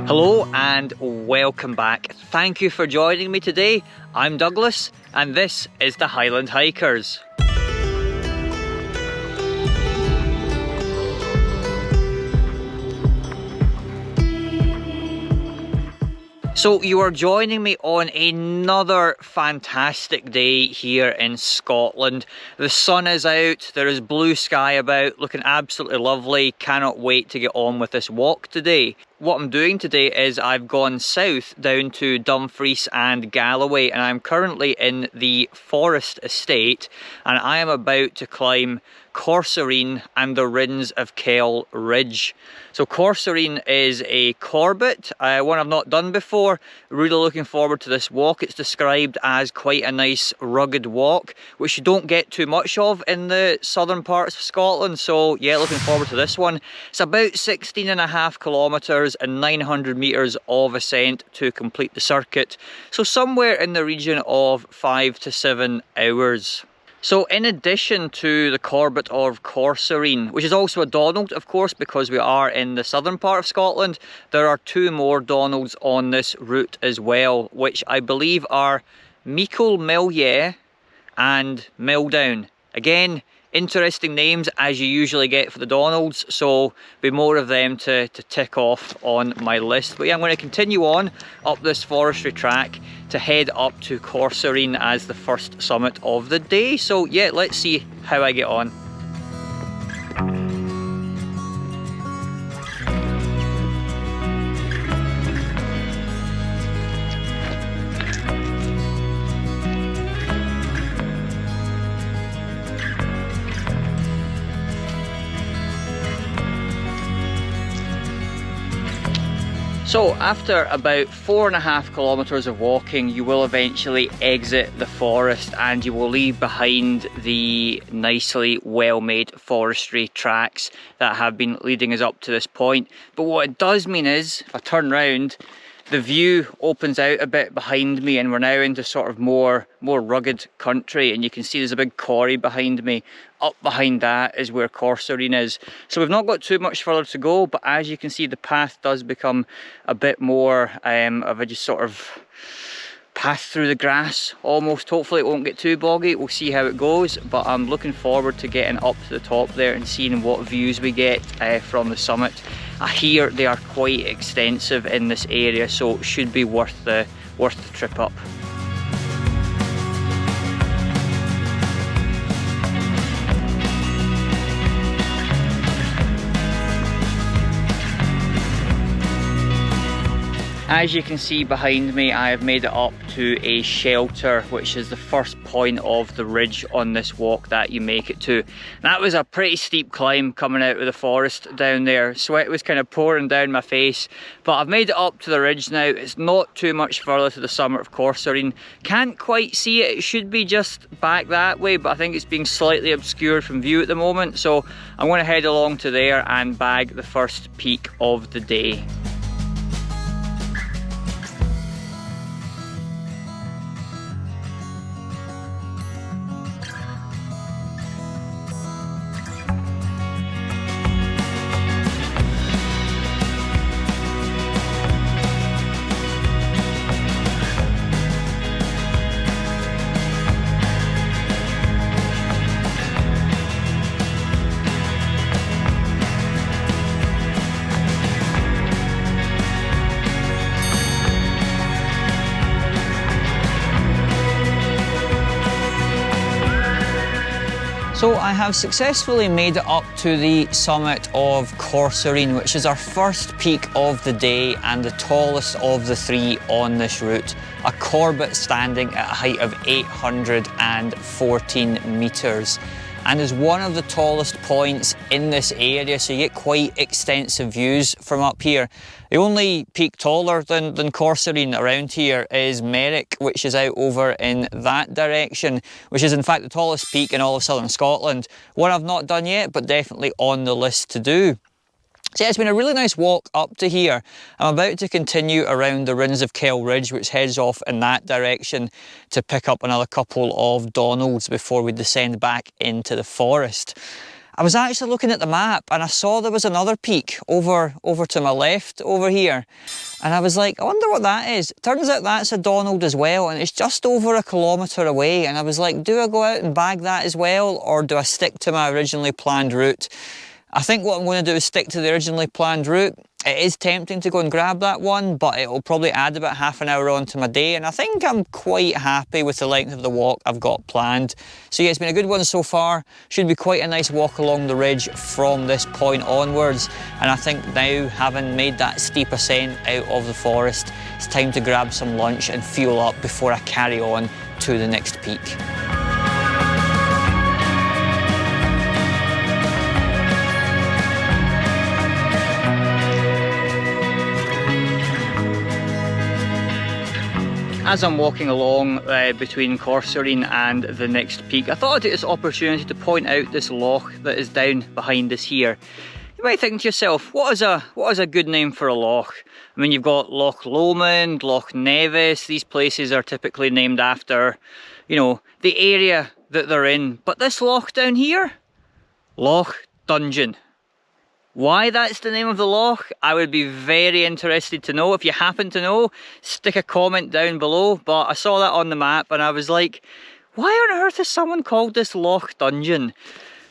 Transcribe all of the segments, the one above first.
Hello and welcome back. Thank you for joining me today. I'm Douglas and this is the Highland Hikers. So you are joining me on another fantastic day here in Scotland. The sun is out, there is blue sky about, looking absolutely lovely. Cannot wait to get on with this walk today. What I'm doing today is I've gone south down to Dumfries and Galloway, and I'm currently in the Forrest estate, and I am about to climb Corserine and the Rhinns of Kells ridge. So Corserine is a Corbett, one I've not done before. Really looking forward to this walk. It's described as quite a nice rugged walk, which you don't get too much of in the southern parts of Scotland. So yeah, looking forward to this one. It's about 16.5 kilometres and 900 metres of ascent to complete the circuit. So somewhere in the region of 5 to 7 hours. So in addition to the Corbett of Corserine, which is also a Donald, of course, because we are in the southern part of Scotland, there are two more Donalds on this route as well, which I believe are Meikle, Millyea and Milldown. Again, interesting names as you usually get for the Donalds, so be more of them to tick off on my list. But yeah, I'm going to continue on up this forestry track to head up to Corserine as the first summit of the day. So yeah, let's see how I get on. So after about 4.5 kilometres of walking, you will eventually exit the forest and you will leave behind the nicely well-made forestry tracks that have been leading us up to this point. But what it does mean is, if I turn round, the view opens out a bit behind me and we're now into sort of more rugged country, and you can see there's a big quarry behind me. Up behind that is where Corserine is. So we've not got too much further to go, but as you can see the path does become a bit more of a just sort of path through the grass almost. Hopefully it won't get too boggy, we'll see how it goes, but I'm looking forward to getting up to the top there and seeing what views we get from the summit. I hear they are quite extensive in this area, so it should be worth the trip up. As you can see behind me, I have made it up to a shelter, which is the first point of the ridge on this walk that you make it to. That was a pretty steep climb coming out of the forest down there. Sweat was kind of pouring down my face, but I've made it up to the ridge now. It's not too much further to the summit of Corserine. Can't quite see it, it should be just back that way, but I think it's being slightly obscured from view at the moment. So I'm going to head along to there and bag the first peak of the day. So I have successfully made it up to the summit of Corserine, which is our first peak of the day and the tallest of the three on this route. A Corbett standing at a height of 814 metres. And is one of the tallest points in this area, so you get quite extensive views from up here. The only peak taller than Corserine around here is Merrick, which is out over in that direction, which is in fact the tallest peak in all of southern Scotland. One I've not done yet, but definitely on the list to do. So yeah, it's been a really nice walk up to here. I'm about to continue around the Rhinns of Kells ridge, which heads off in that direction to pick up another couple of Donalds before we descend back into the forest. I was actually looking at the map and I saw there was another peak over to my left over here. And I was like, I wonder what that is. Turns out that's a Donald as well, and it's just over 1 kilometre away. And I was like, do I go out and bag that as well, or do I stick to my originally planned route? I think what I'm going to do is stick to the originally planned route. It is tempting to go and grab that one, but it will probably add about half an hour onto my day, and I think I'm quite happy with the length of the walk I've got planned. So yeah, it's been a good one so far. Should be quite a nice walk along the ridge from this point onwards, and I think now, having made that steep ascent out of the forest, it's time to grab some lunch and fuel up before I carry on to the next peak. As I'm walking along between Corserine and the next peak, I thought I'd take this opportunity to point out this loch that is down behind us here. You might think to yourself, what is a good name for a loch? I mean, you've got Loch Lomond, Loch Nevis. These places are typically named after, you know, the area that they're in. But this loch down here, Loch Dungeon. Why that's the name of the loch, I would be very interested to know. If you happen to know, stick a comment down below. But I saw that on the map and I was like, why on earth has someone called this Loch Dungeon?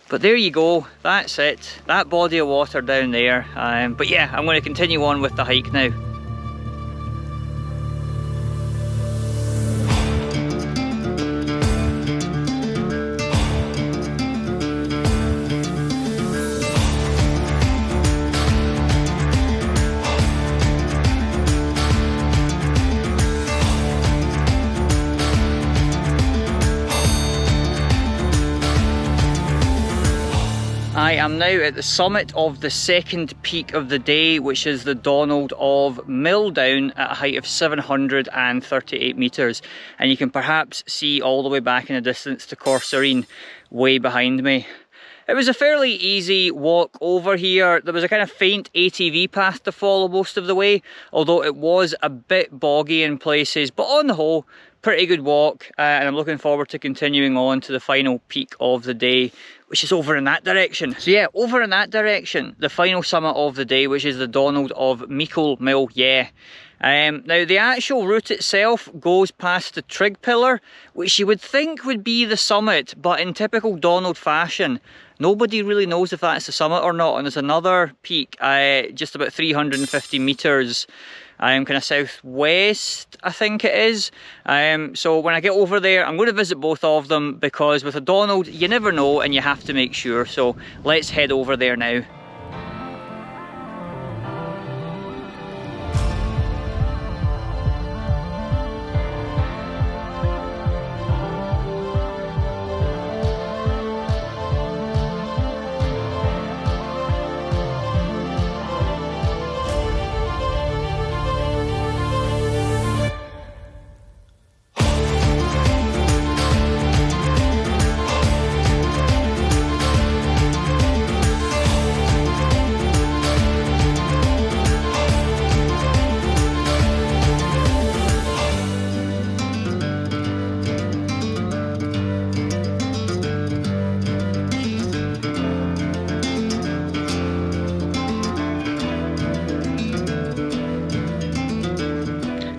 But there you go, that's it. That body of water down there. But yeah, I'm going to continue on with the hike now. I am now at the summit of the second peak of the day, which is the Donald of Milldown at a height of 738 metres. And you can perhaps see all the way back in the distance to Corserine way behind me. It was a fairly easy walk over here. There was a kind of faint ATV path to follow most of the way, although it was a bit boggy in places, but on the whole, pretty good walk, and I'm looking forward to continuing on to the final peak of the day, which is over in that direction. So yeah, over in that direction, the final summit of the day, which is the Donald of Meaul, Millyea. Now the actual route itself goes past the trig pillar, which you would think would be the summit, but in typical Donald fashion, nobody really knows if that's the summit or not. And there's another peak, just about 350 metres, kind of southwest, I think it is. So when I get over there, I'm going to visit both of them, because with a Donald, you never know and you have to make sure. So let's head over there now.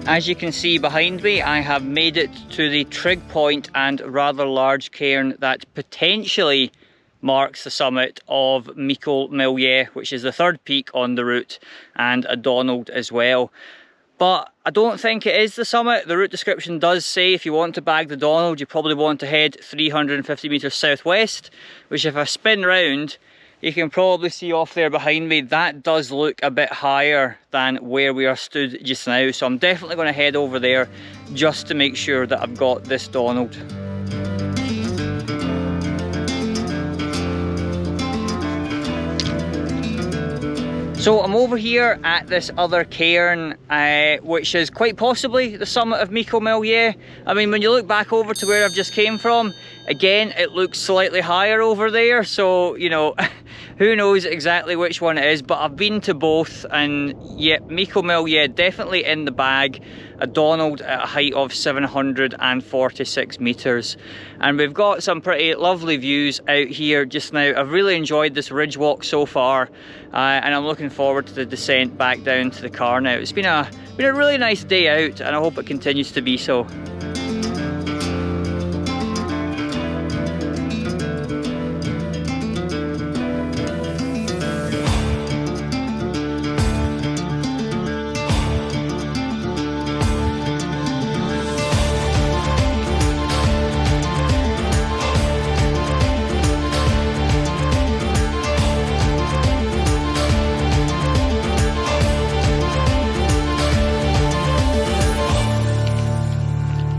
As you can see behind me, I have made it to the trig point and rather large cairn that potentially marks the summit of Meikle, Millyea, which is the third peak on the route, and a Donald as well. But I don't think it is the summit. The route description does say if you want to bag the Donald, you probably want to head 350 metres southwest, which if I spin round, you can probably see off there behind me, that does look a bit higher than where we are stood just now. So I'm definitely going to head over there just to make sure that I've got this Donald. So I'm over here at this other cairn, which is quite possibly the summit of Meikle, Millyea. I mean, when you look back over to where I've just came from, again, it looks slightly higher over there. So, you know, who knows exactly which one it is, but I've been to both, and yeah, Meikle, Millyea definitely in the bag. a Donald at a height of 746 meters. And we've got some pretty lovely views out here just now. I've really enjoyed this ridge walk so far, and I'm looking forward to the descent back down to the car now. It's been a really nice day out, and I hope it continues to be so.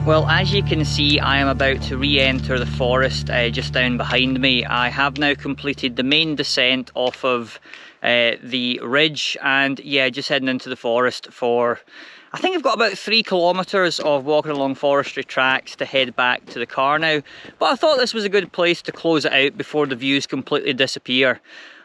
Well, as you can see, I am about to re-enter the forest just down behind me. I have now completed the main descent off of the ridge, and yeah, just heading into the forest for, I think I've got about 3 kilometers of walking along forestry tracks to head back to the car now. But I thought this was a good place to close it out before the views completely disappear.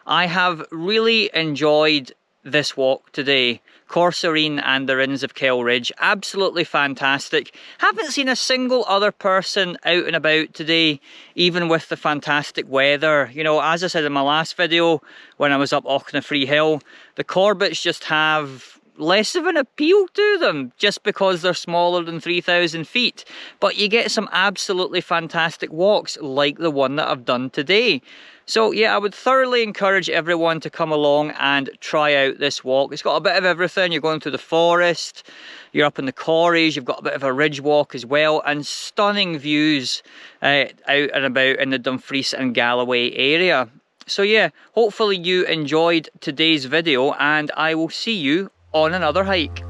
I have really enjoyed this walk today. Corserine and the Rhinns of Kells Ridge, absolutely fantastic. Haven't seen a single other person out and about today, even with the fantastic weather. You know, as I said in my last video, when I was up Auchnafree Hill, the Corbetts just have less of an appeal to them just because they're smaller than 3,000 feet. But you get some absolutely fantastic walks like the one that I've done today. So yeah, I would thoroughly encourage everyone to come along and try out this walk. It's got a bit of everything. You're going through the forest, you're up in the quarries, you've got a bit of a ridge walk as well, and stunning views out and about in the Dumfries and Galloway area. So yeah, hopefully you enjoyed today's video, and I will see you on another hike.